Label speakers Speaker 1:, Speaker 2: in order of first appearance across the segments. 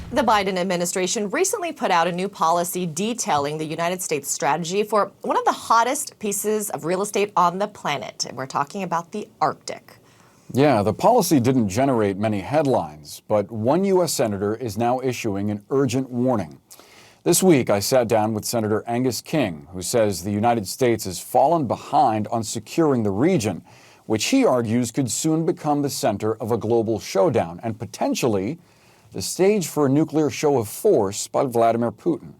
Speaker 1: The Biden administration recently put out a new policy detailing the United States strategy for one of the hottest pieces of real estate on the planet. And we're talking about the Arctic.
Speaker 2: Yeah, the policy didn't generate many headlines, but one U.S. senator is now issuing an urgent warning. This week, I sat down with Senator Angus King, who says the United States has fallen behind on securing the region, which he argues could soon become the center of a global showdown and potentially the stage for a nuclear show of force by Vladimir Putin.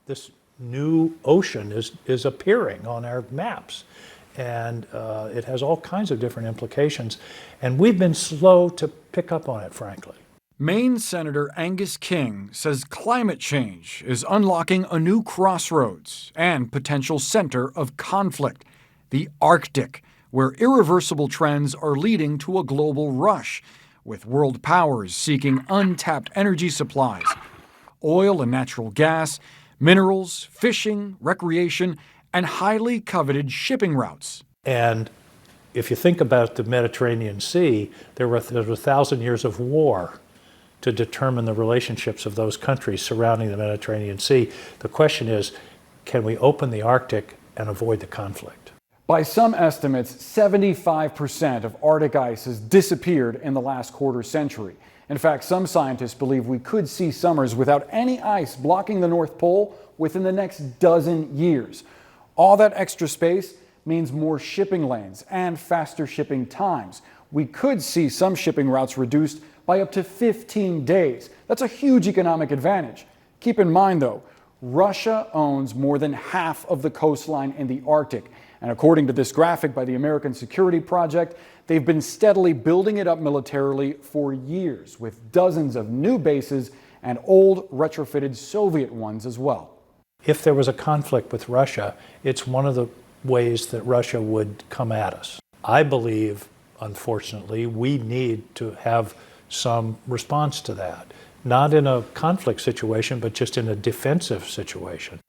Speaker 3: This new ocean is appearing on our maps, and it has all kinds of different implications, and we've been slow to pick up on it, frankly.
Speaker 2: Maine Senator Angus King says climate change is unlocking a new crossroads and potential center of conflict, the Arctic, where irreversible trends are leading to a global rush, with world powers seeking untapped energy supplies, oil and natural gas, minerals, fishing, recreation, and highly coveted shipping routes.
Speaker 3: And if you think about the Mediterranean Sea, there was 1,000 years of war to determine the relationships of those countries surrounding the Mediterranean Sea. The question is, can we open the Arctic and avoid the conflict?
Speaker 2: By some estimates, 75% of Arctic ice has disappeared in the last quarter century. In fact, some scientists believe we could see summers without any ice blocking the North Pole within the next dozen years. All that extra space means more shipping lanes and faster shipping times. We could see some shipping routes reduced by up to 15 days. That's a huge economic advantage. Keep in mind, though, Russia owns more than half of the coastline in the Arctic. And according to this graphic by the American Security Project, they've been steadily building it up militarily for years, with dozens of new bases and old retrofitted Soviet ones as well.
Speaker 3: If there was a conflict with Russia, it's one of the ways that Russia would come at us. I believe, unfortunately, we need to have some response to that. Not in a conflict situation, but just in a defensive situation.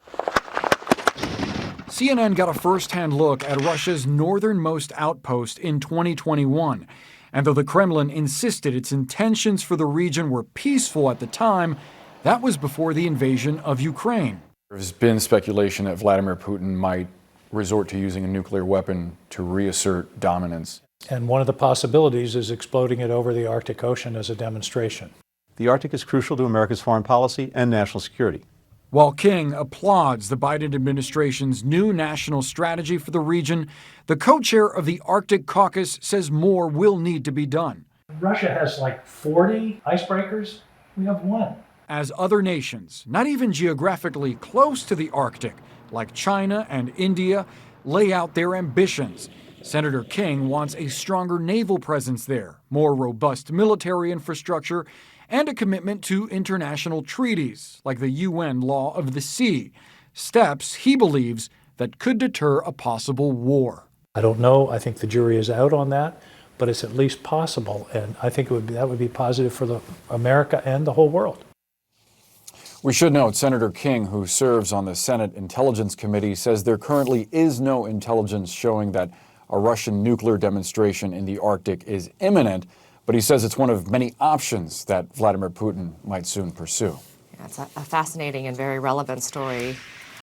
Speaker 2: CNN got a first-hand look at Russia's northernmost outpost in 2021. And though the Kremlin insisted its intentions for the region were peaceful at the time, that was before the invasion of Ukraine. There's been speculation that Vladimir Putin might resort to using a nuclear weapon to reassert dominance.
Speaker 3: And one of the possibilities is exploding it over the Arctic Ocean as a demonstration.
Speaker 4: The Arctic is crucial to America's foreign policy and national security.
Speaker 2: While King applauds the Biden administration's new national strategy for the region, the co-chair of the Arctic Caucus says more will need to be done.
Speaker 3: Russia has like 40 icebreakers. We have one.
Speaker 2: As other nations, not even geographically close to the Arctic, like China and India, lay out their ambitions, Senator King wants a stronger naval presence there, more robust military infrastructure, and a commitment to international treaties, like the UN Law of the Sea, steps he believes that could deter a possible war.
Speaker 3: I don't know. I think the jury is out on that, but it's at least possible, and I think that would be positive for America and the whole world.
Speaker 2: We should note Senator King, who serves on the Senate Intelligence Committee, says there currently is no intelligence showing that a Russian nuclear demonstration in the Arctic is imminent, but he says it's one of many options that Vladimir Putin might soon pursue.
Speaker 1: Yeah, it's a fascinating and very relevant story.